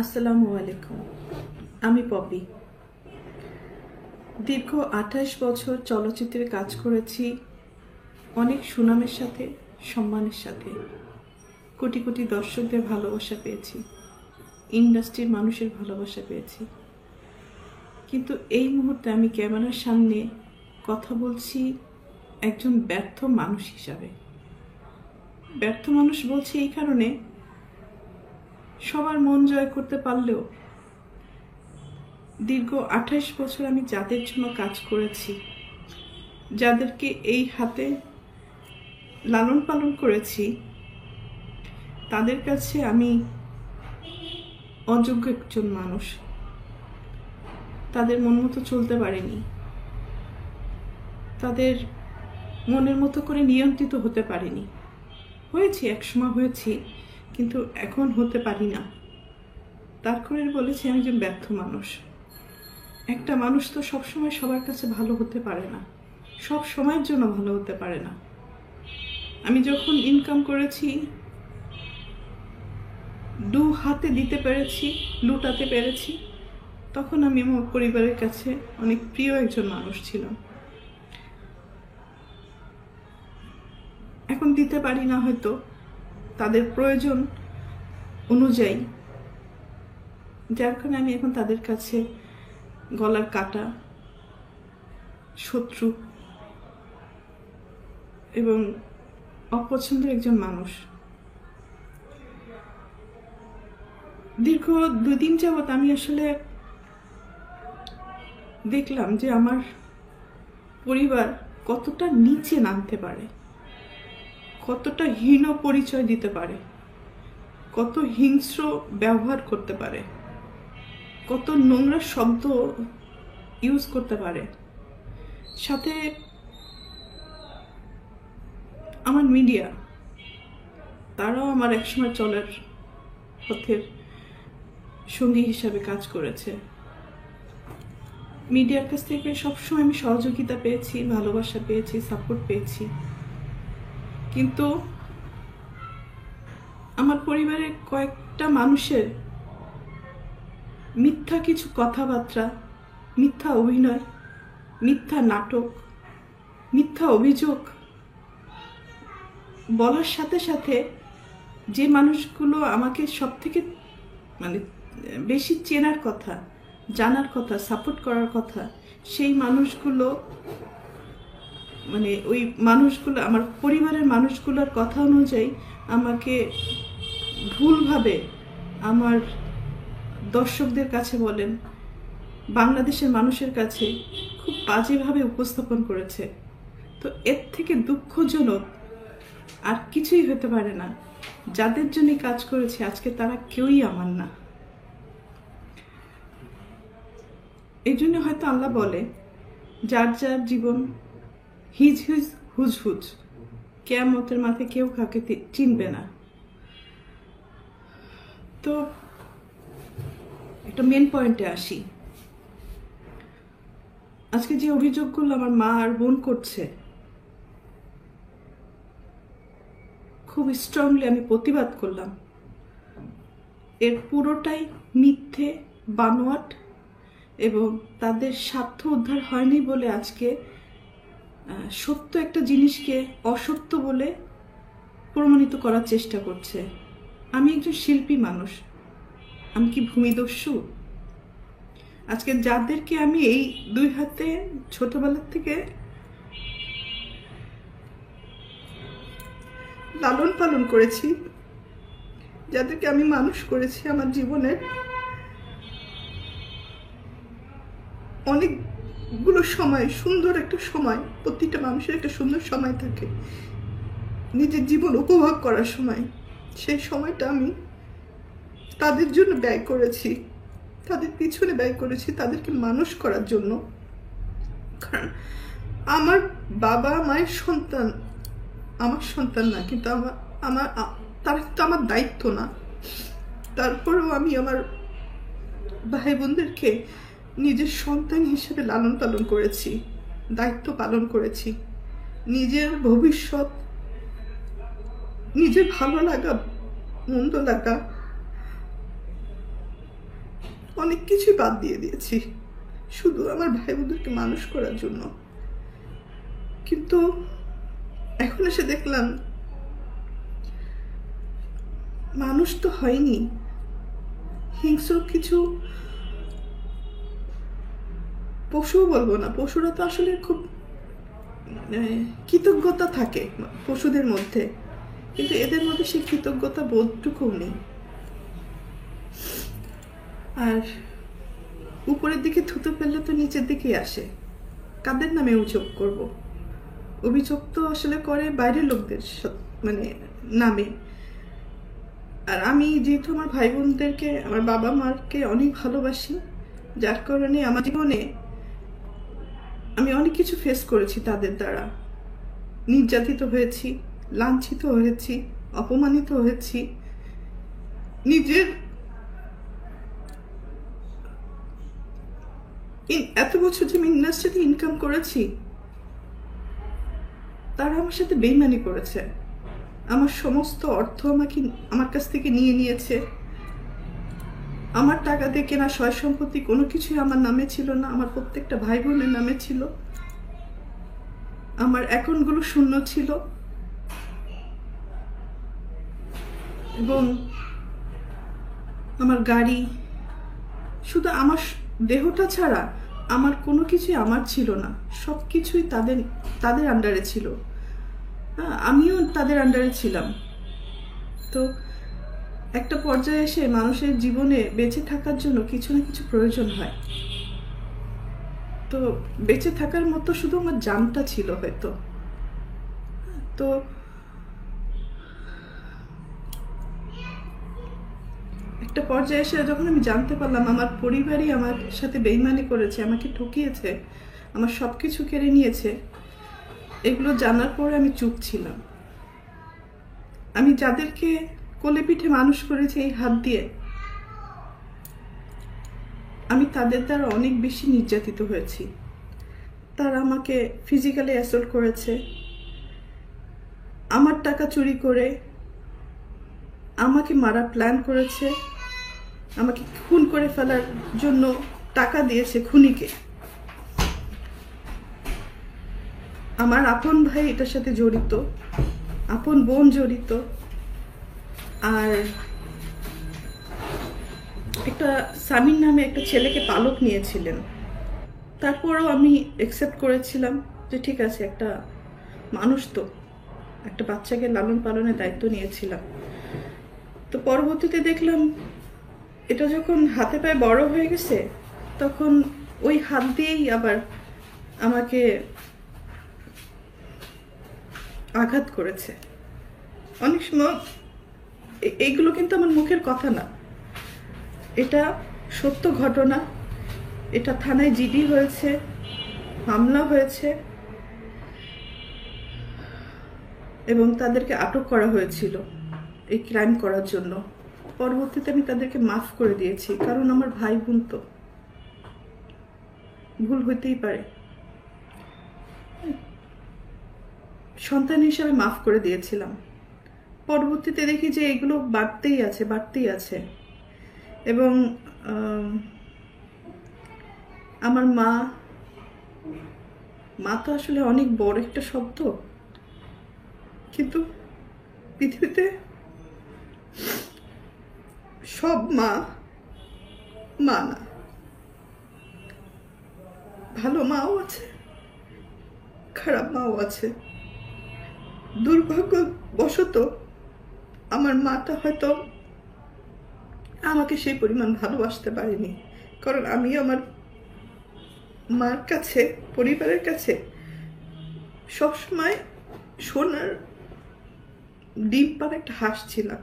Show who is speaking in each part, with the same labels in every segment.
Speaker 1: আসসালামু আলাইকুম। আমি পপি। দীর্ঘ 28 বছর চলচ্চিত্রে কাজ করেছি, অনেক সুনামের সাথে, সম্মানের সাথে। কোটি কোটি দর্শকদের ভালোবাসা পেয়েছি, ইন্ডাস্ট্রির মানুষের ভালোবাসা পেয়েছি। কিন্তু এই মুহূর্তে আমি ক্যামেরার সামনে কথা বলছি একজন ব্যর্থ মানুষ হিসাবে। ব্যর্থ মানুষ বলছি এই কারণে, সবার মন জয় করতে পারলেও দীর্ঘ 28 বছর আমি যাদের জন্য কাজ করেছি, যাদেরকে এই হাতে লালন পালন করেছি, তাদের কাছে আমি অযোগ্য একজন মানুষ। তাদের মন মতো চলতে পারিনি, তাদের মনের মতো করে নিয়ন্ত্রিত হতে পারিনি। হয়েছি, একসময় হয়েছি, কিন্তু এখন হতে পারি না। তার করে বলেছি আমি একজন ব্যর্থ মানুষ। একটা মানুষ তো সবসময় সবার কাছে ভালো হতে পারে না, সব সময়ের জন্য ভালো হতে পারে না। আমি যখন ইনকাম করেছি, দু হাতে দিতে পেরেছি, লুটাতে পেরেছি, তখন আমি আমার পরিবারের কাছে অনেক প্রিয় একজন মানুষ ছিলাম। এখন দিতে পারি না, হয়তো তাদের প্রয়োজন অনুযায়ী, যার কারণে আমি এখন তাদের কাছে গলার কাটা, শত্রু এবং অপছন্দের একজন মানুষ। দীর্ঘ 2 দিন যাবৎ আমি আসলে দেখলাম যে আমার পরিবার কতটা নিচে নামতে পারে, কতটা হীন পরিচয় দিতে পারে, কত হিংস্র ব্যবহার করতে পারে, কত নোংরা শব্দ ইউজ করতে পারে। সাথে আমার মিডিয়া, তারাও আমার একসময় চলার পথের সঙ্গী হিসাবে কাজ করেছে। মিডিয়ার কাছ থেকে সবসময় আমি সহযোগিতা পেয়েছি, ভালোবাসা পেয়েছি, সাপোর্ট পেয়েছি। কিন্তু আমার পরিবারের কয়েকটা মানুষের মিথ্যা কিছু কথাবার্তা, মিথ্যা অভিনয়, মিথ্যা নাটক, মিথ্যা অভিযোগ বলার সাথে সাথে যে মানুষগুলো আমাকে সব থেকে বেশি চেনার কথা, জানার কথা, সাপোর্ট করার কথা, সেই মানুষগুলো ওই মানুষগুলো আমার পরিবারের মানুষগুলোর কথা অনুযায়ী আমাকে ভুলভাবে আমার দর্শকদের কাছে বলেন, বাংলাদেশের মানুষের কাছে খুব বাজেভাবে উপস্থাপন করেছে। তো এর থেকে দুঃখজনক আর কিছুই হতে পারে না। যাদের জন্য কাজ করেছে আজকে তারা কেউই আমার না। এই জন্য হয়তো আল্লাহ বলে, যার যার জীবন হিজ হিজ হুজ হুজ, কিয়ামতের মাথায় কেউ কাউকে চিনবে না। তো একটা মেন পয়েন্টে আসি। আজকে যে অভিযোগগুলো আমার মা আর বোন করছে, খুব স্ট্রংলি আমি প্রতিবাদ করলাম। এর পুরোটাই মিথ্যে, বানোয়াট, এবং তাদের স্বার্থ উদ্ধার হয়নি বলে আজকে সত্য একটা জিনিসকে অসত্য বলে প্রমাণিত করার চেষ্টা করছে। আমি একজন শিল্পী মানুষ, আমি কি ভূমিদস্যু? আজকে যাদেরকে আমি এই 2 হাতে ছোটবেলার থেকে লালন পালন করেছি, যাদেরকে আমি মানুষ করেছি, আমার জীবনের অনেকগুলো সময়, সুন্দর একটা সময়, প্রতিটা মানুষের একটা সুন্দর সময় থাকে নিজের জীবন উপভোগ করার সময়। সেই সময়টা আমি তাদের জন্য ব্যয় করেছি, তাদের পিছনে ব্যয় করেছি, তাদেরকে মানুষ করার জন্য। কারণ আমার বাবা মায়ের সন্তান আমার সন্তান না, কিন্তু তারা কিন্তু আমার দায়িত্ব না। তারপরেও আমি আমার ভাই বোনদেরকে নিজের সন্তান হিসেবে লালন পালন করেছি, দায়িত্ব পালন করেছি। নিজের ভবিষ্যৎ, নিজের ভালো লাগা, মন্দ লাগা, অনেক কিছুই বাদ দিয়ে দিয়েছি শুধু আমার ভাই বোনদেরকে মানুষ করার জন্য। কিন্তু এখন এসে দেখলাম মানুষ তো হয়নি, হিংস্র কিছু পশুও বলবো না, পশুরা তো আসলে খুব কৃতজ্ঞতা থাকে পশুদের মধ্যে, কিন্তু এদের মধ্যে সেই কৃতজ্ঞতা বোধটুকুও নেই। আর উপরের দিকে থুতু ফেললে তো নিচের দিকেই আসে। কাদের নামে অভিযোগ করব? অভিযোগ তো আসলে করে বাইরের লোকদের মানে নামে। আর আমি যেহেতু আমার ভাই বোনদেরকে, আমার বাবা মাকে অনেক ভালোবাসি, যার কারণে আমার জীবনে আমি অনেক কিছু ফেস করেছি তাদের দ্বারা। নির্যাতিত হয়েছি, লাঞ্ছিত হয়েছি, অপমানিত হয়েছি। নিজের এত বছর যে আমি ইন্ডাস্ট্রিতে ইনকাম করেছি, তারা আমার সাথে বেইমানি করেছে। আমার সমস্ত অর্থ আমার কাছ থেকে নিয়ে নিয়েছে। আমার টাকা দিয়ে কেনা সয় সম্পত্তি কোনো কিছুই আমার নামে ছিল না, আমার প্রত্যেকটা ভাই বোনের নামে ছিল। আমার অ্যাকাউন্টগুলো শূন্য ছিল এবং আমার গাড়ি, শুধু আমার দেহটা ছাড়া আমার কোনো কিছুই আমার ছিল না, সব কিছুই তাদের আন্ডারে ছিল। আমিও তাদের আন্ডারে ছিলাম। তো একটা পর্যায়ে এসে মানুষের জীবনে বেঁচে থাকার জন্য কিছু না কিছু প্রয়োজন হয়। তো বেঁচে থাকার মতো শুধু আমার জানটা ছিল হয়তো। তো একটা পর্যায়ে এসে যখন আমি জানতে পারলাম আমার পরিবারই আমার সাথে বেইমানি করেছে, আমাকে ঠকিয়েছে, আমার সব কিছু কেড়ে নিয়েছে, এগুলো জানার পরে আমি চুপ ছিলাম। আমি যাদেরকে কোলে পিঠে মানুষ করেছি এই হাত দিয়ে, আমি তাদের দ্বারা অনেক বেশি নির্যাতিত হয়েছি। তারা আমাকে ফিজিক্যালি অ্যাসল্ট করেছে, আমার টাকা চুরি করে আমাকে মারা প্ল্যান করেছে, আমাকে খুন করে ফেলার জন্য টাকা দিয়েছে খুনিকে। আমার আপন ভাই এটার সাথে জড়িত, আপন বোন জড়িত, আর একটা সামিন নামে একটা ছেলেকে পালক নিয়েছিলেন। তারপরও আমি অ্যাকসেপ্ট করেছিলাম যে ঠিক আছে, একটা মানুষ তো, একটা বাচ্চাকে লালন পালনের দায়িত্ব নিয়েছিলাম। তো পরবর্তীতে দেখলাম এটা যখন হাতে পায়ে বড় হয়ে গেছে, তখন ওই হাত দিয়েই আবার আমাকে আঘাত করেছে। অনেক সময় এইগুলো কিন্তু আমার মুখের কথা না, এটা সত্য ঘটনা। এটা থানায় জিডি হয়েছে, মামলা হয়েছে এবং তাদেরকে আটক করা হয়েছিল এই ক্রাইম করার জন্য। পরবর্তীতে আমি তাদেরকে মাফ করে দিয়েছি, কারণ আমার ভাই বোন তো, ভুল হইতেই পারে। সন্তান হিসাবে মাফ করে দিয়েছিলাম। পরবর্তীতে দেখি যে এগুলো বাড়তেই আছে। এবং আমার মা তো আসলে অনেক বড় একটা শব্দ, কিন্তু পৃথিবীতে সব মা না, ভালো মাও আছে, খারাপ মাও আছে। দুর্ভাগ্যবশত আমার মাটা হয়তো আমাকে সেই পরিমাণ ভালোবাসতে পারেনি, কারণ আমি আমার মার কাছে, পরিবারের কাছে সবসময় সোনার ডিম পার একটা হাঁস ছিলাম,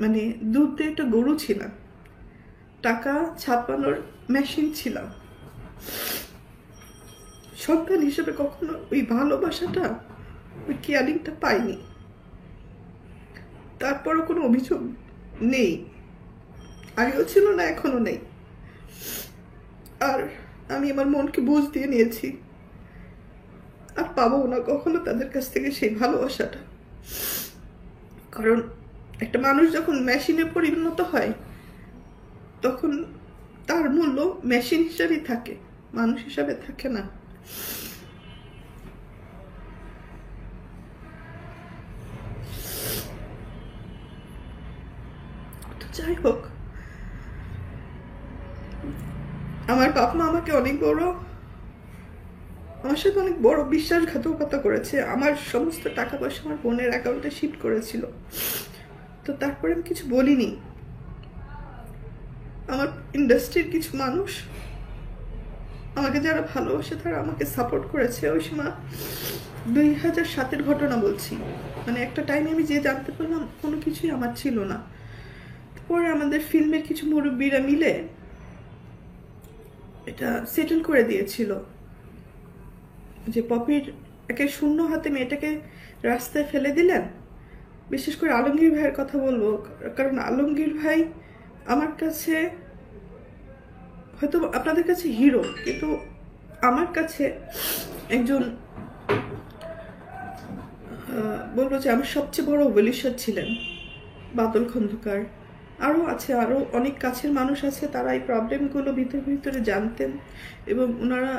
Speaker 1: মানে দুধ দিয়ে একটা গরু ছিলাম, টাকা ছাপানোর মেশিন ছিলাম। সন্তান হিসেবে কখনো ওই ভালোবাসাটা, ওই কেয়ারিংটা পাইনি। তারপরও কোনো অভিযোগ নেই, আগেও ছিল না, এখনো নেই। আর আমি আমার মনকে বুঝ দিয়ে নিয়েছি, আর পাবো না কখনো তাদের কাছ থেকে সেই ভালোবাসাটা। কারণ একটা মানুষ যখন মেশিনে পরিণত হয়, তখন তার মূল্য মেশিন হিসাবেই থাকে, মানুষ হিসাবে থাকে না। তো যাই হোক, আমার বাপ মা আমাকে আমার সাথে অনেক বড় বিশ্বাসঘাতকতা করেছে। আমার সমস্ত টাকা পয়সা আমার বোনের অ্যাকাউন্টে শিফট করেছিল। তো তারপরে আমি কিছু বলিনি। আমার ইন্ডাস্ট্রির কিছু মানুষ, আমাকে যারা ভালোবাসে, তারা আমাকে সাপোর্ট করেছে। ওই সময় 2007-এর ঘটনা বলছি, মানে একটা টাইমে আমি যে জানতে পারলাম কোনো কিছুই আমার ছিল না। পরে আমাদের ফিল্মের কিছু মুরব্বীরা মিলে এটা সেটেল করে দিয়েছিল যে পপির একে শূন্য হাতে মেয়েটাকে রাস্তায় ফেলে দিলেন। বিশেষ করে আলমগীর ভাইয়ের কথা বলবো, কারণ আলমগীর ভাই আমার কাছে, হয়তো আপনাদের কাছে হিরো, কিন্তু আমার কাছে একজন, বলবো যে আমার সবচেয়ে বড় ওয়েলিশার ছিলেন বাদল খন্দকার। আরও অনেক কাছের মানুষ আছে, তারা এই প্রবলেমগুলো ভিতরে ভিতরে জানতেন এবং ওনারা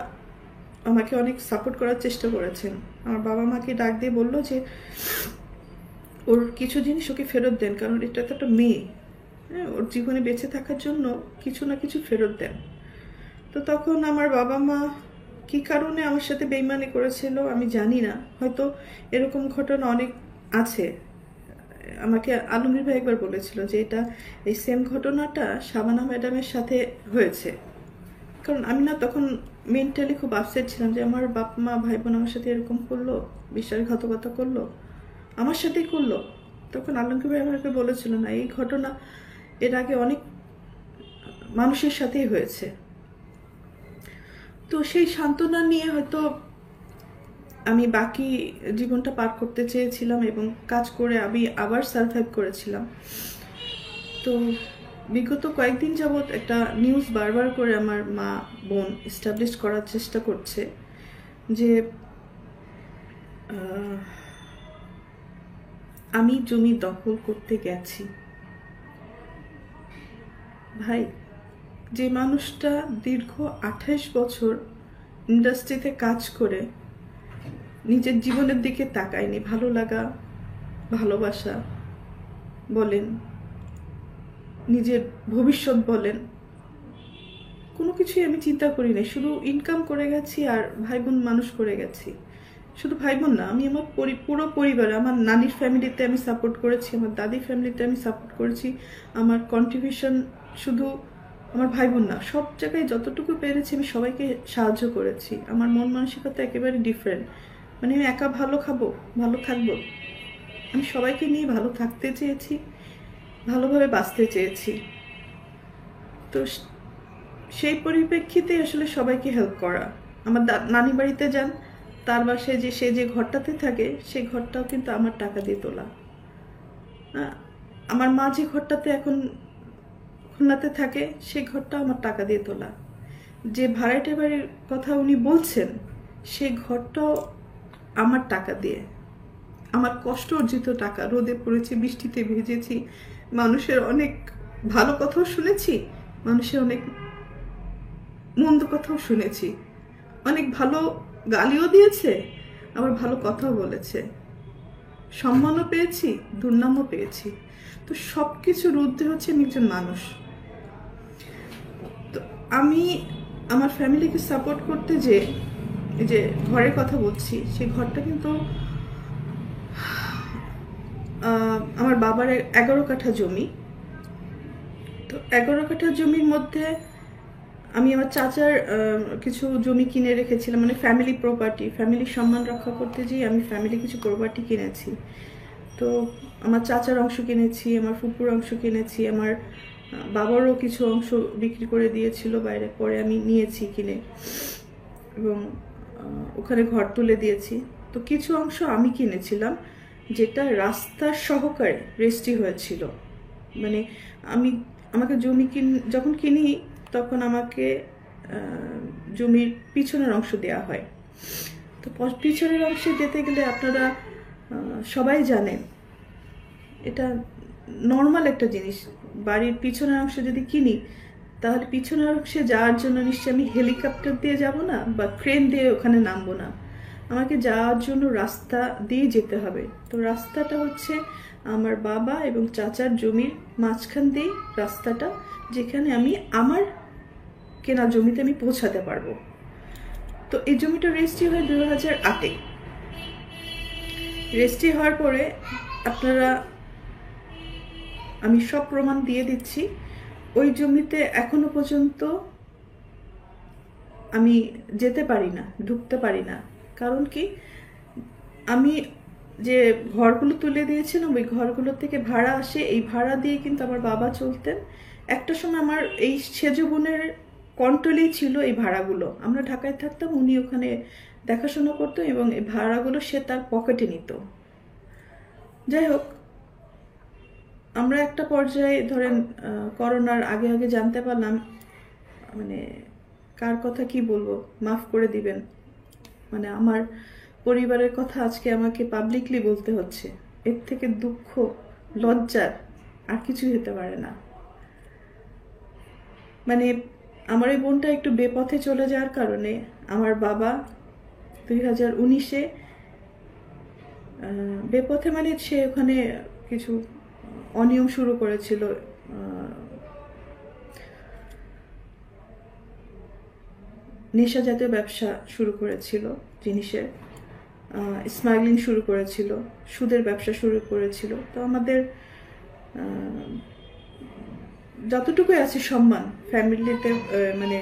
Speaker 1: আমাকে অনেক সাপোর্ট করার চেষ্টা করেছেন। আমার বাবা মাকে ডাক দিয়ে বললো যে ওর কিছু জিনিস ওকে ফেরত দেন, কারণ এটা তো একটা মেয়ে, হ্যাঁ, ওর জীবনে বেঁচে থাকার জন্য কিছু না কিছু ফেরত দেন। তো তখন আমার বাবা মা কি কারণে আমার সাথে বেইমানি করেছিল আমি জানি না, হয়তো এরকম ঘটনা অনেক আছে। আমাকে আলমগীর ভাই একবার বলেছিল যে এটা এই সেম ঘটনাটা শাবানা ম্যাডামের সাথে হয়েছে। কারণ আমি না তখন মেন্টালি খুব আপসেট ছিলাম যে আমার বাপ মা ভাই বোন আমার সাথে এরকম করলো, বিশ্বাসঘাতকতা করলো, আমার সাথেই করলো। তখন আলমগীর ভাই আমাকে বলেছিল না, এই ঘটনা এর আগে অনেক মানুষের সাথেই হয়েছে। তো সেই সান্ত্বনা নিয়ে হয়তো আমি বাকি জীবনটা পার করতে চেয়েছিলাম এবং কাজ করে আমি আবার সারভাইভ করেছিলাম। তো বিগত কয়েকদিন যাবৎ একটা নিউজ বারবার করে আমার মা বোন এস্টাবলিশ করার চেষ্টা করছে যে আমি জমি দখল করতে গেছি। ভাই, যে মানুষটা দীর্ঘ 28 বছর ইন্ডাস্ট্রিতে কাজ করে নিজের জীবনের দিকে তাকায়নি, ভালো লাগা, ভালোবাসা বলেন, নিজের ভবিষ্যৎ বলেন, কোনো কিছুই আমি চিন্তা করি না। শুধু ইনকাম করে গেছি আর ভাই বোন মানুষ করে গেছি। শুধু ভাই বোন না, আমি আমার পুরো পরিবার, আমার নানির ফ্যামিলিতে আমি সাপোর্ট করেছি, আমার দাদির ফ্যামিলিতে আমি সাপোর্ট করেছি। আমার কন্ট্রিবিউশন শুধু আমার ভাই বোন না, সব জায়গায় যতটুকু পেরেছি আমি সবাইকে সাহায্য করেছি। আমার মন মানসিকতা একেবারে ডিফারেন্ট। মানে আমি একা ভালো খাবো, ভালো থাকবো, আমি সবাইকে নিয়ে ভালো থাকতে চেয়েছি, ভালোভাবে বাঁচতে চেয়েছি। তো সেই পরিপ্রেক্ষিতে আসলে সবাইকে হেল্প করা। আমার নানি বাড়িতে যান, তার বাসায় যে সে যে ঘরটাতে থাকে সেই ঘরটাও কিন্তু আমার টাকা দিয়ে তোলা। আমার মা যে ঘরটাতে এখন খুলনাতে থাকে সেই ঘরটাও আমার টাকা দিয়ে তোলা। যে ভাড়াটে বাড়ির কথা উনি বলছেন সেই ঘরটাও আমার টাকা দিয়ে, আমার কষ্ট অর্জিত টাকা। রোদে পড়েছি, বৃষ্টিতে ভিজেছি, মানুষের অনেক ভালো কথাও শুনেছি, মানুষের অনেক মন্দ কথাও শুনেছি, অনেক ভালো গালিও দিয়েছে, আবার ভালো কথাও বলেছে, সম্মানও পেয়েছি, দুর্নামও পেয়েছি। তো সব কিছুর ঊর্ধ্বে হচ্ছে আমি একজন মানুষ। তো আমি আমার ফ্যামিলিকে সাপোর্ট করতে যে ঘরের কথা বলছি, সেই ঘরটা কিন্তু আমার বাবার 11 কাঠা জমি। তো 11 কাঠা জমির মধ্যে আমি আমার চাচার কিছু জমি কিনে রেখেছিলাম, মানে ফ্যামিলি প্রপার্টি, ফ্যামিলির সম্মান রক্ষা করতে যেয়ে আমি ফ্যামিলি কিছু প্রপার্টি কিনেছি। তো আমার চাচার অংশ কিনেছি, আমার ফুপুর অংশ কিনেছি, আমার বাবারও কিছু অংশ বিক্রি করে দিয়েছিল বাইরে, পরে আমি নিয়েছি কিনে এবং ওখানে ঘর তুলে দিয়েছি। তো কিছু অংশ আমি কিনেছিলাম যেটা রাস্তার সহকারে রেজিস্ট্রি হয়েছিল। মানে আমাকে জমি যখন কিনি তখন আমাকে জমির পিছনের অংশ দেওয়া হয়। তো পিছনের অংশে যেতে গেলে আপনারা সবাই জানেন এটা নর্মাল একটা জিনিস, বাড়ির পিছনের অংশ যদি কিনি তাহলে পিছনের অংশে যাওয়ার জন্য নিশ্চয়ই আমি হেলিকপ্টার দিয়ে যাব না বা ট্রেন দিয়ে ওখানে নামবো না, আমাকে যাওয়ার জন্য রাস্তা দিয়ে যেতে হবে। তো রাস্তাটা হচ্ছে আমার বাবা এবং চাচার জমির মাঝখান দিয়ে রাস্তাটা, যেখানে আমি আমার কেনা জমিতে আমি পৌঁছাতে পারবো। তো এই জমিটা রেজিস্ট্রি হয় 2008-এ। রেজিস্ট্রি হওয়ার পরে আপনারা, আমি সব প্রমাণ দিয়ে দিচ্ছি, ওই জমিতে এখনো পর্যন্ত আমি যেতে পারি না, ঢুকতে পারি না। কারণ কি, আমি যে ঘরগুলো তুলে দিয়েছিলাম ওই ঘরগুলো থেকে ভাড়া আসে, এই ভাড়া দিয়ে কিন্তু আমার বাবা চলতেন। একটা সময় আমার এই সেজ বোনের কন্ট্রোলেই ছিল এই ভাড়াগুলো। আমরা ঢাকায় থাকতাম, উনি ওখানে দেখাশোনা করতো এবং এই ভাড়াগুলো সে তার পকেটে নিত। যাই হোক, আমরা একটা পর্যায়ে ধরেন করোনার আগে আগে জানতে পারলাম, মানে কার কথা কি বলবো, মাফ করে দিবেন, মানে আমার পরিবারের কথা আজকে আমাকে পাবলিকলি বলতে হচ্ছে। এর থেকে দুঃখ, লজ্জার আর কিছুই হতে পারে না। মানে আমার এই বোনটা একটু বেপথে চলে যাওয়ার কারণে আমার বাবা 2019-এ বেপথে, মানে সে ওখানে কিছু অনিয়ম শুরু করেছিল, নেশা জাতীয় ব্যবসা শুরু করেছিল, জিনিসের স্মাগলিং শুরু করেছিল, সুদের ব্যবসা শুরু করেছিল। তো আমাদের যতটুকুই আছে সম্মান ফ্যামিলিতে, মানে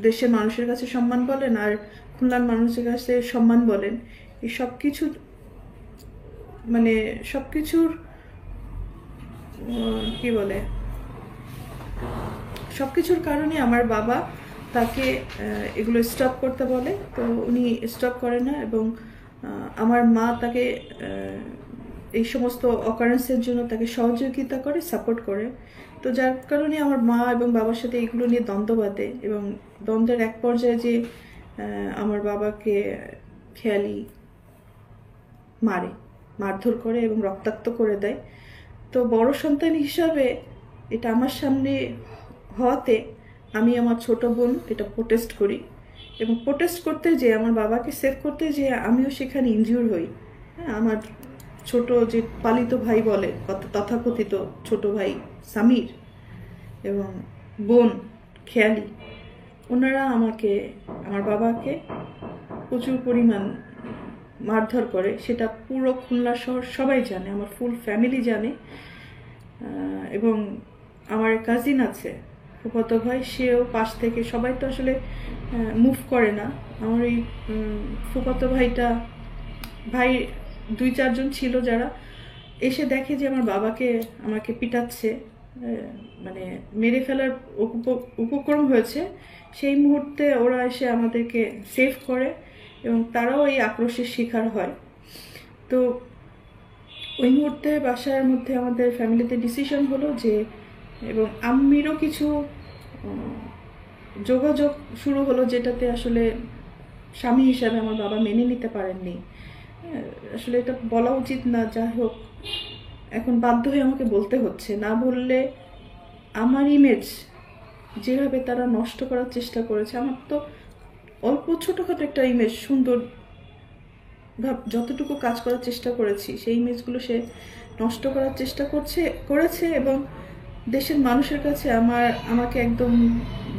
Speaker 1: দেশের মানুষের কাছে সম্মান বলেন আর খুলনার মানুষের কাছে সম্মান বলেন, এই সব কিছু, মানে সব কিছুর কি বলে, সব কিছুর কারণে আমার বাবা তাকে এগুলো স্টপ করতে বলে। তো উনি স্টপ করে না এবং আমার মা তাকে এই সমস্ত অকারেন্সের জন্য তাকে সহযোগিতা করে, সাপোর্ট করে। তো যার কারণে আমার মা এবং বাবার সাথে এগুলো নিয়ে দ্বন্দ্ব বাঁধে এবং দ্বন্দ্বের এক পর্যায়ে যে আমার বাবাকে খেয়ালি মারে, মারধর করে এবং রক্তাক্ত করে দেয়। তো বড় সন্তান হিসাবে এটা আমার সামনে হওয়াতে আমি আমার ছোট বোন এটা প্রোটেস্ট করি এবং প্রোটেস্ট করতে যে আমার বাবাকে সেভ করতে যে আমিও সেখানে ইনজিউর হই। হ্যাঁ, আমার ছোট যে পালিত ভাই বলে, তথাকথিত ছোট ভাই সামির এবং বোন খেয়ালি, ওনারা আমাকে, আমার বাবাকে প্রচুর পরিমাণ মারধর করে। সেটা পুরো খুলনা শহর সবাই জানে, আমার ফুল ফ্যামিলি জানে। এবং আমার কাজিন আছে, ফুফাতো ভাই, সেও পাশ থেকে, সবাই তো আসলে মুভ করে না। আমার এই ফুফাতো ভাইটা, ভাই 2-4 জন ছিল যারা এসে দেখে যে আমার বাবাকে আমাকে পিটাচ্ছে, মানে মেরে ফেলার উপক্রম হয়েছে, সেই মুহূর্তে ওরা এসে আমাদেরকে সেভ করে এবং তারাও এই আক্রোশের শিকার হয়। তো ওই মুহূর্তে বাসার মধ্যে আমাদের ফ্যামিলিতে ডিসিশন হলো যে, এবং আম্মিরও কিছু যোগাযোগ শুরু হলো যেটাতে আসলে স্বামী হিসাবে আমার বাবা মেনে নিতে পারেননি। আসলে এটা বলা উচিত না, যাই হোক এখন বাধ্য হয়ে আমাকে বলতে হচ্ছে। না বললে আমার ইমেজ যেভাবে তারা নষ্ট করার চেষ্টা করেছে, আমার তো অল্প ছোটোখাটো একটা ইমেজ, সুন্দর যতটুকু কাজ করার চেষ্টা করেছি সেই ইমেজগুলো সে নষ্ট করার চেষ্টা করেছে এবং দেশের মানুষের কাছে আমাকে একদম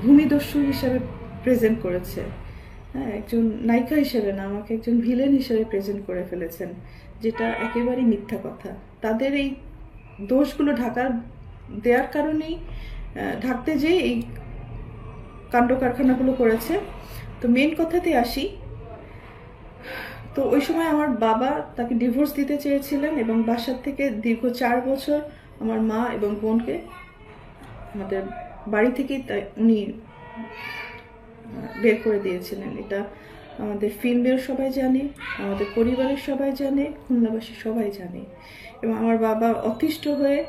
Speaker 1: ভূমিদস্যু হিসাবে প্রেজেন্ট করেছে। হ্যাঁ, একজন নায়িকা হিসেবে না, আমাকে একজন ভিলেন হিসেবে প্রেজেন্ট করে ফেলেছেন, যেটা একেবারেই মিথ্যা কথা। তাদের এই দোষগুলো দেওয়ার কারণেই, ঢাকতে যেয়ে এই কাণ্ড কারখানাগুলো করেছে। তো মেন কথাতে আসি, তো ওই সময় আমার বাবা তাকে ডিভোর্স দিতে চেয়েছিলেন এবং বাসার থেকে দীর্ঘ 4 বছর আমার মা এবং বোনকে আমাদের বাড়ি থেকেই উনি বের করে দিয়েছিলেন। এটা আমাদের ফিল্মের সবাই জানে, আমাদের পরিবারের সবাই জানে, খুলনাবাসী সবাই জানে। এবং আমার বাবা অতিষ্ঠ হয়ে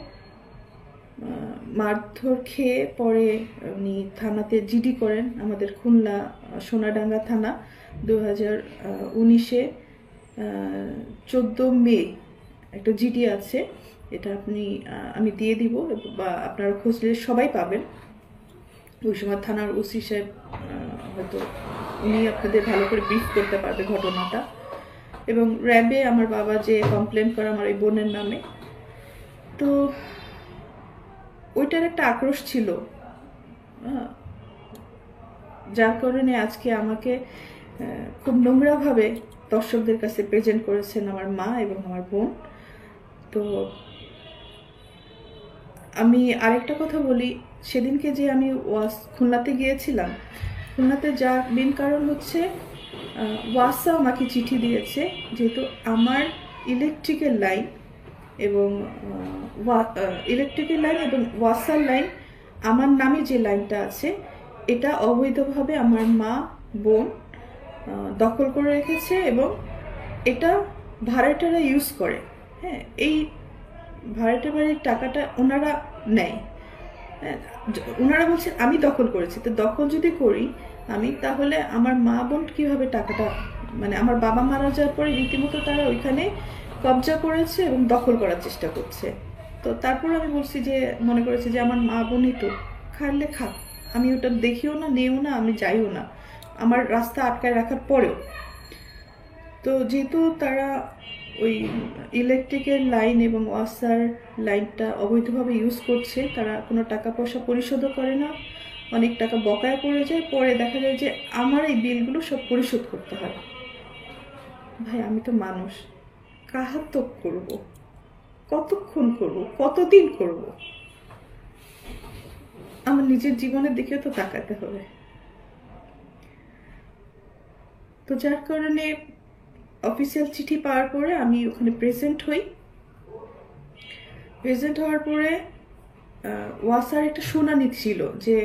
Speaker 1: মারধর খেয়ে পরে উনি থানাতে জিডি করেন, আমাদের খুলনা সোনাডাঙ্গা থানা। 2019-এ 14 মে একটা জিডি আছে, এটা আমি দিয়ে দিব বা আপনারা খুঁজলে সবাই পাবেন। ওই সময় থানার ওসি সাহেব হয়তো উনি আপনাদের ভালো করে ব্রিফ করতে পারবে ঘটনাটা। এবং র্যাবে আমার বাবা যে কমপ্লেন করে আমার এই বোনের নামে, তো ওইটার একটা আক্রোশ ছিল, যার কারণে আজকে আমাকে খুব নোংরাভাবে দর্শকদের কাছে প্রেজেন্ট করেছেন আমার মা এবং আমার বোন। তো আমি আরেকটা কথা বলি, সেদিনকে যে আমি খুলনাতে গিয়েছিলাম, খুলনাতে যার মেন কারণ হচ্ছে ওয়াসা আমাকে চিঠি দিয়েছে, যেহেতু আমার ইলেকট্রিক্যাল লাইন এবং ওয়াসার লাইন, আমার নামে যে লাইনটা আছে, এটা অবৈধভাবে আমার মা বোন দখল করে রেখেছে এবং এটা ভাড়াটারা ইউজ করে। হ্যাঁ, এই ভাড়াটা বাড়ির টাকাটা ওনারা নেয়। ওনারা বলছেন আমি দখল করেছি, তো দখল যদি করি আমি, তাহলে আমার মা বোন কীভাবে টাকাটা, মানে আমার বাবা মারা যাওয়ার পরে রীতিমতো তারা ওইখানে কবজা করেছে এবং দখল করার চেষ্টা করছে। তো তারপর আমি বলছি যে, মনে করেছি যে আমার মা বোনই তো, খাইলে খাক, আমি ওটা দেখিও না, নেও না, আমি যাইও না, আমার রাস্তা আটকায় রাখার পরেও। তো যেহেতু তারা ওই ইলেকট্রিকের লাইন এবং ওয়াসার লাইনটা অবৈধভাবে ইউজ করছে, তারা কোনো টাকা পয়সা পরিশোধও করে না, অনেক টাকা বকায়া পড়ে যায়, পরে দেখা যায় যে আমার এই বিলগুলো সব পরিশোধ করতে হয়। ভাই, আমি তো মানুষ, কাহাতক করব, কতক্ষণ করব, কতদিন করব? আমার নিজের জীবনের দিকেও তো তাকাতে হবে। তো যার কারণে অফিসিয়াল চিঠি পাওয়ার পরে আমি ওখানে প্রেজেন্ট হই। প্রেজেন্ট হওয়ার পরে ওয়াসার একটা শুনানি ছিল যে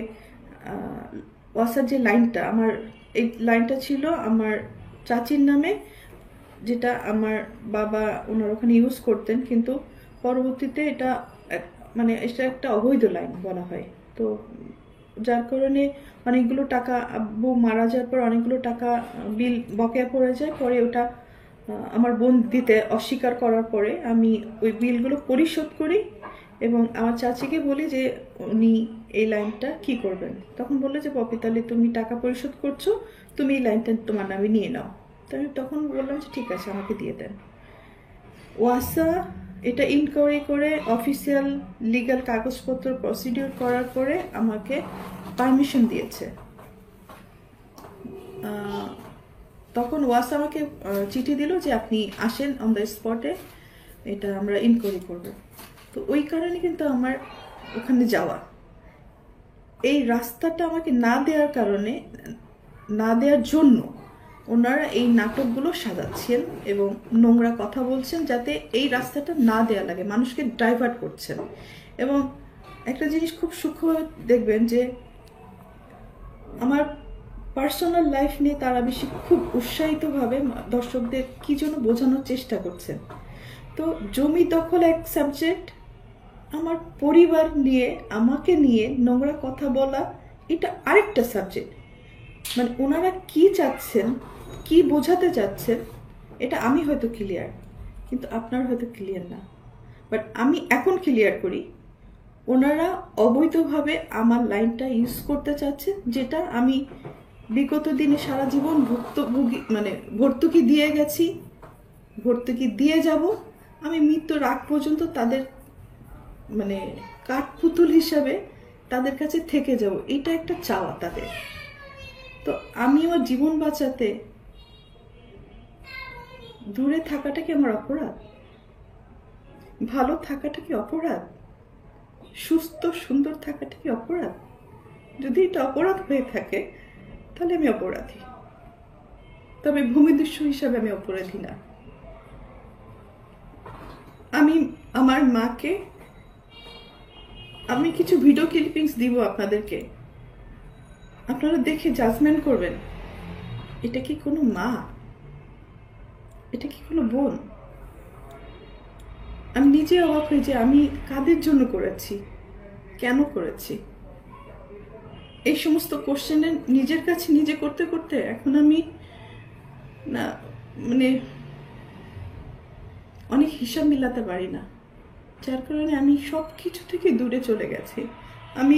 Speaker 1: ওয়াসার যে লাইনটা, আমার এই লাইনটা ছিল আমার চাচির নামে, যেটা আমার বাবা ওনার ওখানে ইউজ করতেন, কিন্তু পরবর্তীতে এটা মানে এটা একটা অবৈধ লাইন বলা হয়। তো যার কারণে অনেকগুলো টাকা, আব্বু মারা যাওয়ার পর অনেকগুলো টাকা বিল বকেয়া পড়ে যায়। পরে ওটা আমার বোন দিতে অস্বীকার করার পরে আমি ওই বিলগুলো পরিশোধ করি এবং আমার চাচিকে বলি যে উনি এই লাইনটা কি করবেন। তখন বললো যে পপি, তাহলে তুমি টাকা পরিশোধ করছো, তুমি এই লাইনটা তোমার নামে নিয়ে নাও। তো আমি তখন বললাম যে ঠিক আছে, আমাকে দিয়ে দেন। ওয়াসা এটা ইনকোয়ারি করে অফিসিয়াল লিগ্যাল কাগজপত্র প্রসিডিউর করার পরে আমাকে পারমিশন দিয়েছে। তখন ওয়াসা আমাকে চিঠি দিল যে আপনি আসেন অন দ্য স্পটে, এটা আমরা ইনকোয়ারি করব। তো ওই কারণে কিন্তু আমার ওখানে যাওয়া। এই রাস্তাটা আমাকে না দেওয়ার কারণে, না দেওয়ার জন্য ওনারা এই নাটকগুলো সাজাচ্ছেন এবং নোংরা কথা বলছেন, যাতে এই রাস্তাটা না দেওয়া লাগে, মানুষকে ডাইভার্ট করছেন। এবং একটা জিনিস খুব সূক্ষ্মভাবে দেখবেন যে আমার পার্সোনাল লাইফ নিয়ে তারা বেশি খুব উৎসাহিতভাবে দর্শকদের কি জন্য বোঝানোর চেষ্টা করছেন। তো জমি দখল এক সাবজেক্ট, আমার পরিবার নিয়ে, আমাকে নিয়ে নোংরা কথা বলা এটা আরেকটা সাবজেক্ট। মানে ওনারা কি চাচ্ছেন, কি বোঝাতে চাচ্ছেন, এটা আমি হয়তো ক্লিয়ার, কিন্তু আপনার হয়তো ক্লিয়ার না। বাট আমি এখন ক্লিয়ার করি, ওনারা অবৈধভাবে আমার লাইনটা ইউজ করতে চাচ্ছেন, যেটা আমি বিগত দিনে সারা জীবন ভর্তুকি দিয়ে গেছি, ভর্তুকি দিয়ে যাব, আমি মৃত্যুর আগ পর্যন্ত তাদের মানে কাঠপুতুল হিসাবে তাদের কাছে থেকে যাব, এটা একটা চাওয়া তাদের। তো আমি আমার জীবন বাঁচাতে দূরে থাকাটা কি আমার অপরাধ? ভালো থাকাটা কি অপরাধ? সুস্থ সুন্দর থাকাটা কি অপরাধ? যদি এটা অপরাধ হয়ে থাকে তাহলে আমি অপরাধী, তবে ভূমিদস্যু হিসাবে আমি অপরাধী না। আমি আমার মাকে, আমি কিছু ভিডিও ক্লিপিংস দিব আপনাদেরকে, আপনারা দেখে জাজমেন্ট করবেন, এটা কি কোনো মা? এটা কি কোনো বোন? আমি নিজে অবাক হই যে আমি কাদের জন্য করেছি, কেন করেছি। এই সমস্ত কোশ্চেনে নিজের কাছে নিজে করতে করতে এখন আমি না মানে অনেক হিসাব মিলাতে পারি না, যার কারণে আমি সব কিছু থেকে দূরে চলে গেছি। আমি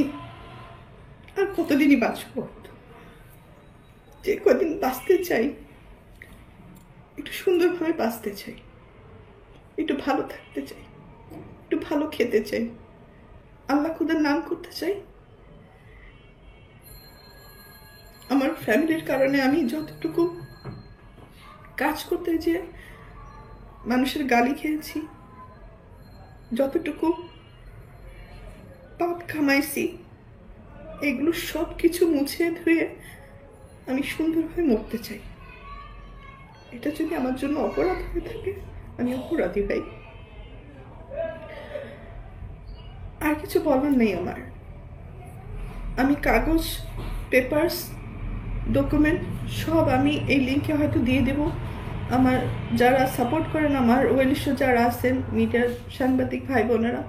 Speaker 1: আর কতদিনই বাঁচব, যে কদিন বাঁচতে চাই একটু সুন্দরভাবে বাঁচতে চাই, একটু ভালো থাকতে চাই, একটু ভালো খেতে চাই, আল্লাহ খুদার নাম করতে চাই। আমার ফ্যামিলির কারণে আমি যতটুকু কাজ করতে যে মানুষের গালি খেয়েছি, যতটুকু পাপ কামাইছি, এগুলো সব কিছু মুছে ধুয়ে আমি সুন্দরভাবে মরতে চাই। এটা যদি আমার জন্য অপরাধ হয়ে থাকে, আমি অপরাধী ভাই। আর কিছু বলার নেই আমার। আমি কাগজ, পেপারস, ডকুমেন্ট সব আমি এই লিঙ্কে হয়তো দিয়ে দেব। আমার যারা সাপোর্ট করেন, আমার ওয়েলিশ যারা আছেন, মিডিয়ার সাংবাদিক ভাই বোনেরা,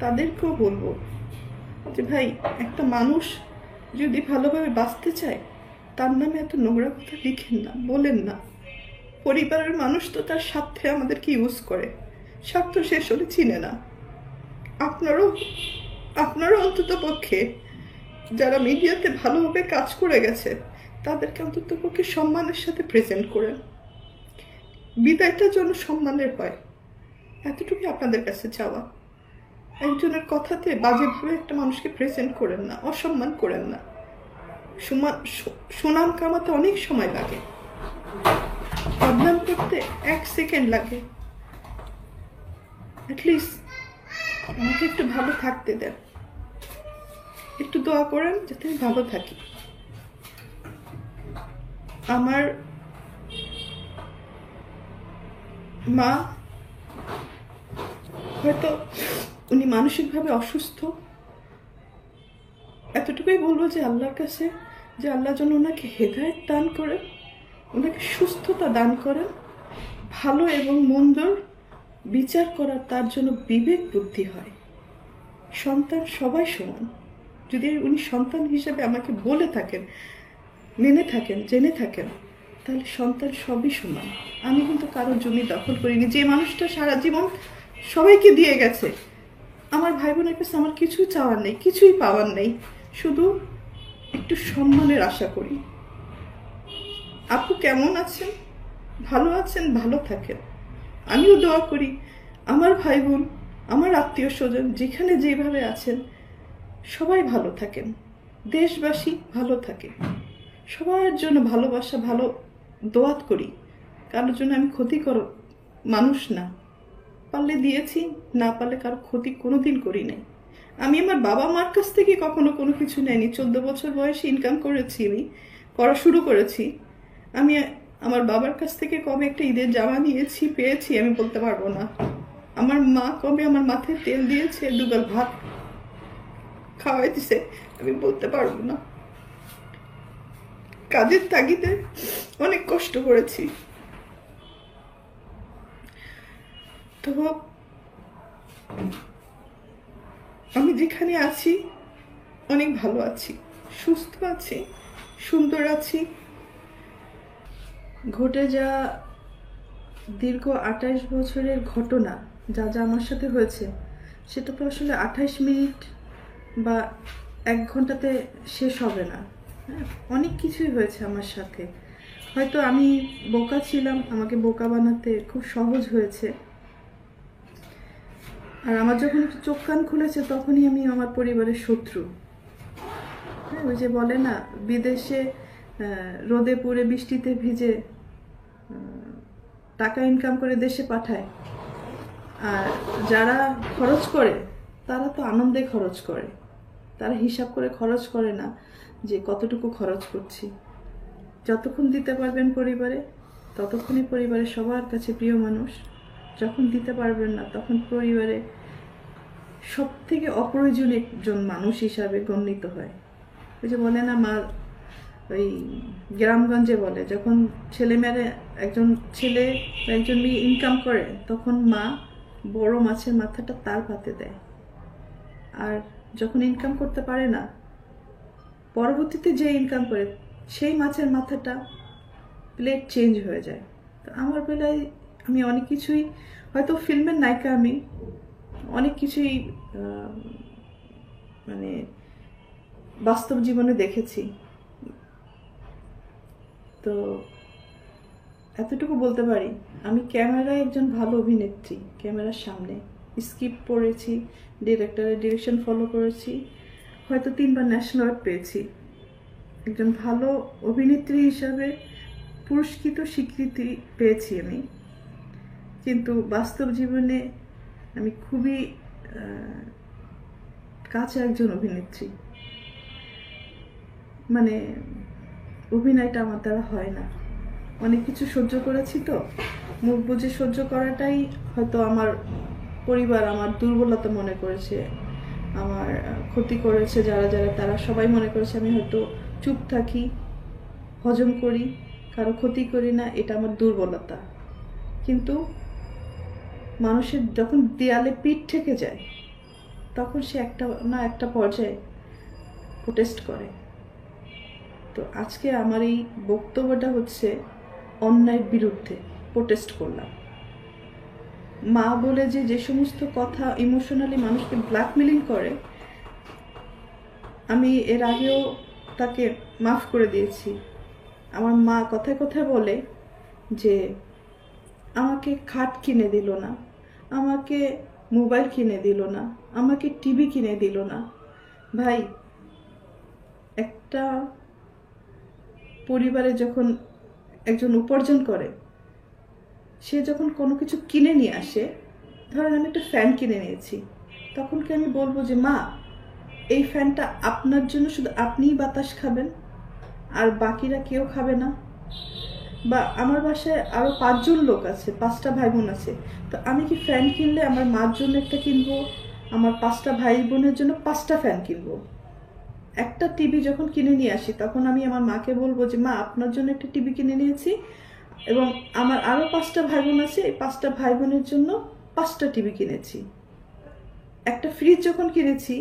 Speaker 1: তাদেরকেও বলবো যে ভাই, একটা মানুষ যদি ভালোভাবে বাঁচতে চায়, তার নামে এত নোংরা কথা লিখেন না, বলেন না। পরিবারের মানুষ তো তার স্বার্থে আমাদেরকে ইউজ করে, স্বার্থ শেষ হলে চিনে না। আপনারও অন্তত পক্ষে যারা মিডিয়াতে ভালোভাবে কাজ করে গেছে, তাদেরকে অন্তত পক্ষে সম্মানের সাথে প্রেজেন্ট করেন। বিদায়টা যেন সম্মানের হয়, এতটুকু আপনাদের কাছে চাওয়া। একজনের কথাতে বাজেভাবে একটা মানুষকে প্রেজেন্ট করেন না, অসম্মান করেন না। সুনাম কামাতে অনেক সময় লাগে, বদনাম করতে 1 সেকেন্ড লাগে। অ্যাটলিস্ট আমাকে একটু ভালো থাকতে দেন, একটু দোয়া করেন যাতে আমি ভালো থাকি। আমার মা হয়তো উনি মানসিকভাবে অসুস্থ, এতটুকুই বলবো যে আল্লাহর কাছে, যে আল্লাহ যেন ওনাকে হেদায়েত দান করেন, ওনাকে সুস্থতা দান করেন, ভালো এবং মন্দর বিচার করার তার জন্য বিবেক বুদ্ধি হয়। সন্তান সবাই সমান। যদি উনি সন্তান হিসেবে আমাকে বলে থাকেন, মেনে থাকেন, জেনে থাকেন, তাহলে সন্তান সবই সমান। আমি কিন্তু কারোর জমি দখল করিনি। যে মানুষটা সারা জীবন সবাইকে দিয়ে গেছে, আমার ভাই বোনের কাছে আমার কিছুই চাওয়ার নেই, কিছুই পাওয়ার নেই, শুধু একটু সম্মানের আশা করি। আপু কেমন আছেন? ভালো আছেন? ভালো থাকেন। আমিও দোয়া করি আমার ভাই বোন, আমার আত্মীয় স্বজন যেখানে যেভাবে আছেন সবাই ভালো থাকেন, দেশবাসী ভালো থাকে। সবার জন্য ভালোবাসা, ভালো দোয়াত করি। কারোর জন্য আমি ক্ষতিকর মানুষ না। পারলে দিয়েছি, না পারলে কারো ক্ষতি কোনোদিন করি নাই। আমি আমার বাবা মার কাছ থেকে কখনো কোনো কিছু নেয়নি। 14 বছর বয়সে ইনকাম করেছি, আমি করা শুরু করেছি। আমি আমার বাবার কাছ থেকে কবে একটা ঈদের জামা নিয়েছি, পেয়েছি, আমি বলতে পারবো না। আমার মা কবে আমার মাথায় তেল দিয়েছে, দুগাল ভাত খাওয়াই দিছে, আমি বলতে পারবো না। কাজের তাগিদে অনেক কষ্ট করেছি। তো আমি যেখানে আছি অনেক ভালো আছি, সুস্থ আছি, সুন্দর আছি। ঘটে যা দীর্ঘ 28 বছরের ঘটনা, যা যা আমার সাথে হয়েছে, সেটা তো আসলে 28 মিনিট বা 1 ঘন্টাতে শেষ হবে না। অনেক কিছুই হয়েছে আমার সাথে। হয়তো আমি বোকা ছিলাম, আমাকে বোকা বানাতে খুব সহজ হয়েছে। আর আমার যখন একটু চোখ কান খুলেছে, তখনই আমি আমার পরিবারের শত্রু। হ্যাঁ, ওই যে বলে না, বিদেশে রোদে পুড়ে বৃষ্টিতে ভিজে টাকা ইনকাম করে দেশে পাঠায়, আর যারা খরচ করে তারা তো আনন্দে খরচ করে, তারা হিসাব করে খরচ করে না যে কতটুকু খরচ করছি। যতক্ষণ দিতে পারবেন পরিবারে, ততক্ষণই পরিবারের সবার কাছে প্রিয় মানুষ। যখন দিতে পারবেন না, তখন পরিবারে সব থেকে অপ্রয়োজনীয় একজন মানুষ হিসাবে গণ্যিত হয়। ওই যে বলে না, মা ওই গ্রামগঞ্জে বলে, যখন ছেলেমেয়েরা, একজন ছেলে একজন মেয়ে ইনকাম করে, তখন মা বড় মাছের মাথাটা তার পাতে দেয়। আর যখন ইনকাম করতে পারে না, পরবর্তীতে যে ইনকাম করে সেই মাছের মাথাটা প্লেট চেঞ্জ হয়ে যায়। তো আমার বেলায় আমি অনেক কিছুই, হয়তো ফিল্মের নায়িকা, আমি অনেক কিছুই মানে বাস্তব জীবনে দেখেছি। তো এতটুকু বলতে পারি, আমি ক্যামেরায় একজন ভালো অভিনেত্রী। ক্যামেরার সামনে স্ক্রিপ্ট পড়েছি, ডিরেক্টরের ডিরেকশন ফলো করেছি, হয়তো 3বার ন্যাশনাল অ্যাওয়ার্ড পেয়েছি। একজন ভালো অভিনেত্রী হিসাবে পুরস্কৃত স্বীকৃতি পেয়েছি আমি। কিন্তু বাস্তব জীবনে আমি খুবই কাছে একজন অভিনেত্রী, মানে অভিনয়টা আমার দ্বারা হয় না। অনেক কিছু সহ্য করেছি, তো মুখ বুঝে সহ্য করাটাই হয়তো আমার পরিবার আমার দুর্বলতা মনে করেছে, আমার ক্ষতি করেছে যারা যারা, তারা সবাই মনে করেছে আমি হয়তো চুপ থাকি, হজম করি, কারো ক্ষতি করি না, এটা আমার দুর্বলতা। কিন্তু মানুষের যখন দেয়ালে পিঠ থেকে যায়, তখন সে একটা না একটা পর্যায়ে প্রোটেস্ট করে। তো আজকে আমার এই বক্তব্যটা হচ্ছে অন্যায়ের বিরুদ্ধে প্রোটেস্ট করলাম। মা বলে যে সমস্ত কথা ইমোশনালি মানুষকে ব্ল্যাকমেলিং করে, আমি এর আগেও তাকে মাফ করে দিয়েছি। আমার মা কথায় কথায় বলে যে আমাকে খাট কিনে দিল না, আমাকে মোবাইল কিনে দিল না, আমাকে টিভি কিনে দিল না। ভাই, একটা পরিবারে যখন একজন উপার্জন করে, সে যখন কোনো কিছু কিনে নিয়ে আসে, ধরেন আমি একটা ফ্যান কিনে নিয়েছি, তখন কি আমি বলবো যে মা এই ফ্যানটা আপনার জন্য শুধু আপনিই বাতাস খাবেন আর বাকিরা কেউ খাবে না? বা আমার বাসায় আরও 5 জন লোক আছে, 5টা ভাই বোন আছে, তো আমি কি ফ্যান কিনলে আমার মার জন্য একটা কিনবো, আমার 5টা ভাই বোনের জন্য 5টা ফ্যান কিনবো? একটা টিভি যখন কিনে নিয়ে আসি, তখন আমি আমার মাকে বলবো যে মা আপনার জন্য একটা টিভি কিনে নিয়েছি, এবং আমার আরও 5টা ভাই বোন আছে, এই 5টা ভাই বোনের জন্য 5টা টিভি কিনেছি। একটা ফ্রিজ যখন কিনেছি,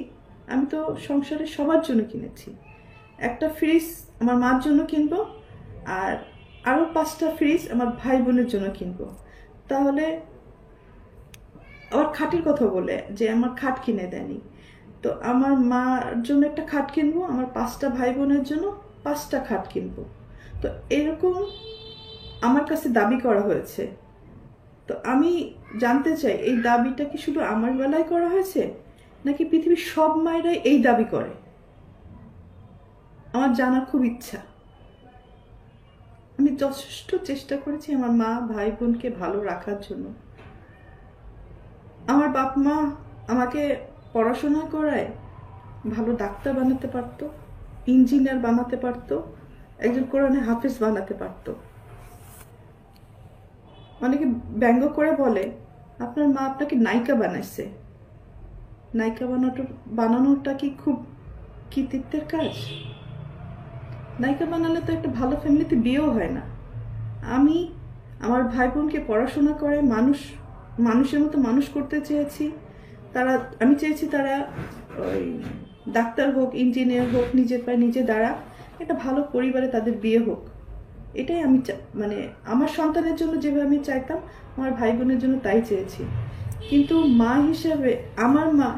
Speaker 1: আমি তো সংসারে সবার জন্য কিনেছি। একটা ফ্রিজ আমার মার জন্য কিনবো, আর আরও 5টা ফ্রিজ আমার ভাই বোনের জন্য কিনবো। তাহলে আবার খাটের কথা বলে যে আমার খাট কিনে দেয়নি, তো আমার মার জন্য একটা খাট কিনবো, আমার 5টা ভাই বোনের জন্য 5টা খাট কিনবো। তো এরকম আমার কাছে দাবি করা হয়েছে। তো আমি জানতে চাই এই দাবিটা কি শুধু আমার বেলায় করা হয়েছে, নাকি পৃথিবীর সব মায়েরাই এই দাবি করে? আমার জানার খুব ইচ্ছা। আমি যথেষ্ট চেষ্টা করেছি আমার মা ভাই বোনকে ভালো রাখার জন্য। আমার বাপ মা আমাকে পড়াশোনা করায় ভালো ডাক্তার বানাতে পারতো, ইঞ্জিনিয়ার বানাতে পারতো, একজন কোরআনে হাফেজ বানাতে পারতো। অনেকে ব্যঙ্গ করে বলে আপনার মা আপনাকে নায়িকা বানাইছে। নায়িকা বানানোটা কি খুব কৃতিত্বের কাজ? নায়িকা বানালে তো একটা ভালো ফ্যামিলিতে বিয়েও হয় না। আমি আমার ভাই বোনকে পড়াশোনা করে মানুষের মতো মানুষ করতে চেয়েছি। আমি চেয়েছি তারা ওই ডাক্তার হোক, ইঞ্জিনিয়ার হোক, নিজের পায়ে নিজে দাঁড়া, একটা ভালো পরিবারে তাদের বিয়ে হোক। এটাই আমি মানে আমার সন্তানের জন্য যেভাবে আমি চাইতাম, আমার ভাই বোনের জন্য তাই চেয়েছি। কিন্তু মা হিসাবে আমার মা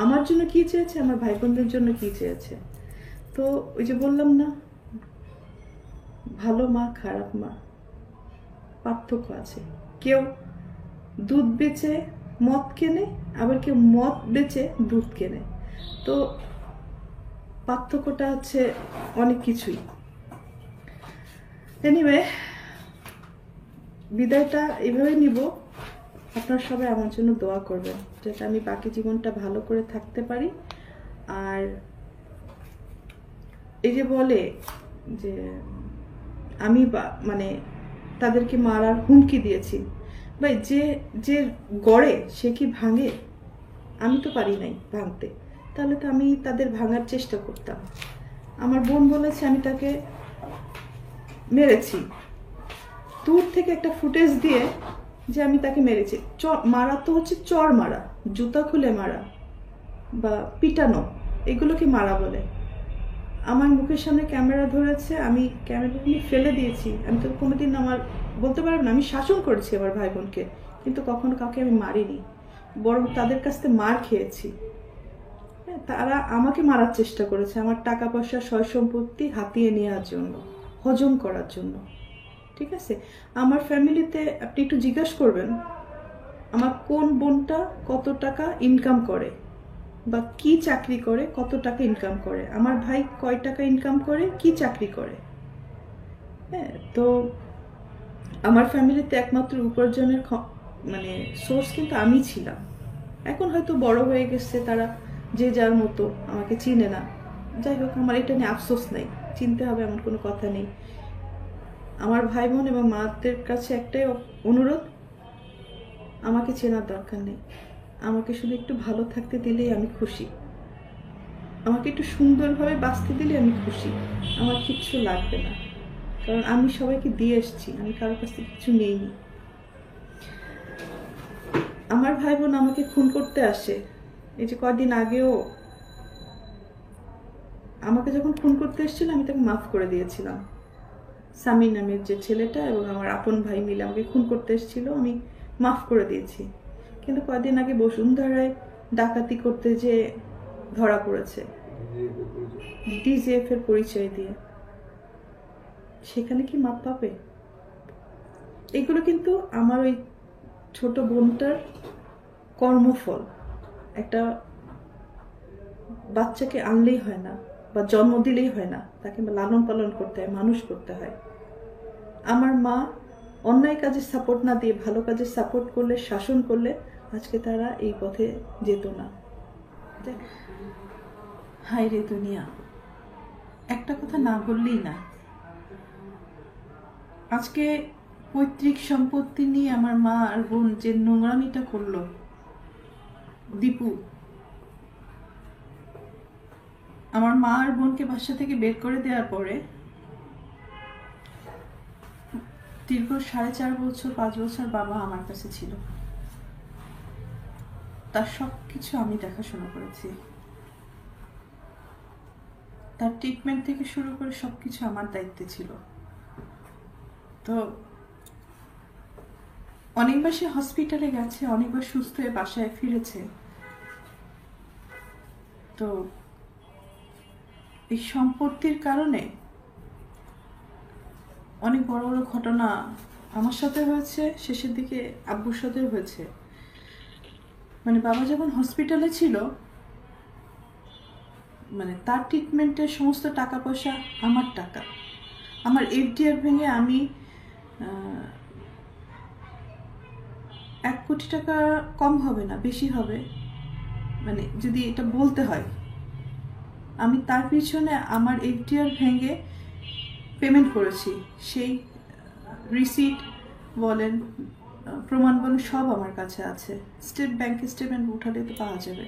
Speaker 1: আমার জন্য কি চেয়েছে, আমার ভাই বোনদের জন্য কি চেয়েছে। তো ওই যে বললাম না, ভালো মা খারাপ মা পার্থক্য আছে। কেউ দুধ বেচে মদ কেনে, আবার কেউ মদ বেচে দুধ কেনে। তো পার্থক্যটা হচ্ছে অনেক কিছুই। এনিওয়ে, বিদায়টা এইভাবে নিব। আপনারা সবাই আমার জন্য দোয়া করবেন যাতে আমি বাকি জীবনটা ভালো করে থাকতে পারি। আর এই যে বলে যে আমি মানে তাদেরকে মারার হুমকি দিয়েছি, ভাই যে গড়ে সে কি ভাঙে? আমি তো পারি নাই ভাঙতে, তাহলে তো আমি তাদের ভাঙার চেষ্টা করতাম। আমার বোন বলেছে আমি তাকে মেরেছি, দূর থেকে একটা ফুটেজ দিয়ে যে আমি তাকে মেরেছি। মারা তো হচ্ছে চর মারা, জুতা খুলে মারা বা পিটানো, এগুলোকে মারা বলে। আমার মুখের সামনে ক্যামেরা ধরেছে, আমি ক্যামেরাটা নিয়ে ফেলে দিয়েছি। আমি তো কোনোদিন আমার বলতে পারব না আমি শাসন করেছি আমার ভাই বোনকে, কিন্তু কখনো কাউকে আমি মারিনি, বরং তাদের কাছ থেকে মার খেয়েছি। হ্যাঁ,
Speaker 2: তারা আমাকে মারার চেষ্টা করেছে আমার টাকা পয়সা সয় সম্পত্তি হাতিয়ে নেওয়ার জন্য, হজম করার জন্য। ঠিক আছে, আমার ফ্যামিলিতে আপনি একটু জিজ্ঞাসা করবেন আমার কোন বোনটা কত টাকা ইনকাম করে বা কি চাকরি করে, কত টাকা ইনকাম করে, আমার ভাই কয় টাকা ইনকাম করে, কি চাকরি করে। হ্যাঁ, তো আমার ফ্যামিলিতে একমাত্র উপার্জনের মানে সোর্স কিন্তু আমি ছিলাম। এখন হয়তো বড় হয়ে গেছে, তারা যে যার মতো, আমাকে চিনে না। যাই হোক, আমার এটা নিয়ে আফসোস নেই, চিনতে হবে এমন কোনো কথা নেই। আমার ভাই বোন এবং মাদের কাছে একটাই অনুরোধ, আমাকে চেনার দরকার নেই, আমাকে শুধু একটু ভালো থাকতে দিলেই আমি খুশি, আমাকে একটু সুন্দরভাবে বাঁচতে দিলে আমি খুশি, আমার কিচ্ছু লাগবে না। কারণ আমি সবাইকে দিয়ে এসেছি, আমি কারোর কাছ থেকে কিছু নেইনি। আমার ভাই বোন আমাকে খুন করতে আসে, এই যে কদিন আগেও আমাকে যখন খুন করতে এসেছিল আমি তাকে মাফ করে দিয়েছিলাম। সামি নামের যে ছেলেটা এবং আমার আপন ভাই মিলে আমাকে খুন করতে এসেছিল, আমি মাফ করে দিয়েছি। কিন্তু কদিন আগে বসুন্ধরায় ডাকাতি করতে যে ধরা পড়েছে ডিজিএফ এর পরিচয় দিয়ে, সেখানে কি মাপ পাবে? এগুলো কিন্তু আমার ওই ছোট বোনটার কর্মফল। একটা বাচ্চাকে আনলেই হয় না বা জন্ম দিলেই হয় না, তাকে লালন পালন করতে হয়, মানুষ করতে হয়। আমার মা অন্যায় কাজে সাপোর্ট না দিয়ে ভালো কাজে সাপোর্ট করলে, শাসন করলে আজকে তারা এই পথে যেত না। হায় রে দুনিয়া, একটা কথা না বললেই না। আজকে পৈতৃক সম্পত্তি নিয়ে আমার মা আর বোন যে নোংরামিটা করলো, দীপু আমার মা আর বোনকে বাসা থেকে বের করে দেওয়ার পরে দীর্ঘ 4.5 বছর 5 বছর বাবা আমার কাছে ছিল। তার সবকিছু আমি দেখাশোনা করেছি, তার ট্রিটমেন্ট থেকে শুরু করে সবকিছু আমার দায়িত্বে ছিল। তো অনেকবার সে হসপিটালে গেছে, অনেকবার সুস্থ হয়ে বাসায় ফিরেছে। তো এই সম্পত্তির কারণে অনেক বড় বড় ঘটনা আমার সাথে হয়েছে, শেষের দিকে আব্বুর সাথেও হয়েছে। মানে বাবা যখন হসপিটালে ছিল, মানে তার ট্রিটমেন্টের সমস্ত টাকা পয়সা আমার টাকা। আমার এফডিআর ভেঙে আমি 1 কোটি টাকা কম হবে না, বেশি হবে, মানে যদি এটা বলতে হয়। আমি তার পিছনে আমার এফডিআর ভেঙে পেমেন্ট করেছি, সেই রিসিট বলেন, প্রমাণ বলেন, সব আমার কাছে আছে। স্টেট ব্যাংকের স্টেটমেন্ট উঠালে তো পাওয়া যাবে,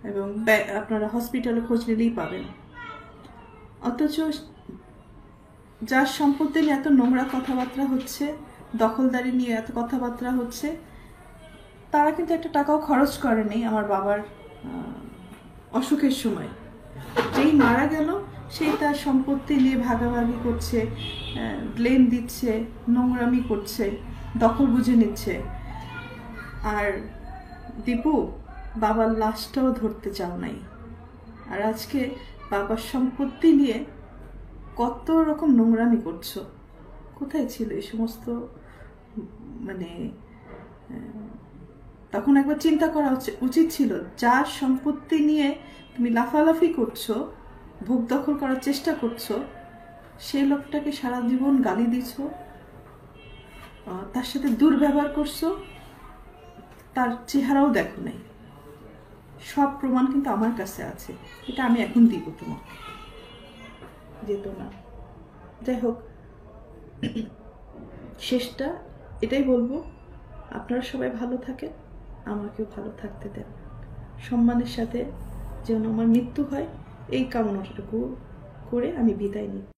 Speaker 2: এবং আপনারা হসপিটালে খোঁজ নিলেই পাবেন। অথচ যার সম্পত্তি নিয়ে এত নোংরা কথাবার্তা হচ্ছে, দখলদারি নিয়ে এত কথাবার্তা হচ্ছে, তারা কিন্তু একটা টাকাও খরচ করেনি আমার বাবার অসুখের সময়। যেই মারা গেল সেই তার সম্পত্তি নিয়ে ভাগাভাগি করছে, ব্লেম দিচ্ছে, নোংরামি করছে, দখল বুঝে নিচ্ছে। আর দীপু, বাবার লাশটাও ধরতে চাও নাই। আর আজকে বাবার সম্পত্তি নিয়ে কত রকম নোংরামি করছো। কোথায় ছিল এই সমস্ত? মানে তখন একবার চিন্তা করা উচিত ছিল, যার সম্পত্তি নিয়ে তুমি লাফালাফি করছো, ভোগ দখল করার চেষ্টা করছো, সেই লোকটাকে সারা জীবন গালি দিছ, তার সাথে দুর্ব্যবহার করছো, তার চেহারাও দেখো নাই। সব প্রমাণ কিন্তু আমার কাছে আছে, এটা আমি এখন দিব তোমাকে, যেত না। যাই হোক, শেষটা এটাই বলবো, আপনারা সবাই ভালো থাকেন, আমাকেও ভালো থাকতে দেন, সম্মানের সাথে যেন আমার মৃত্যু হয় এই কামনাটুকু করে আমি বিদায় নিই।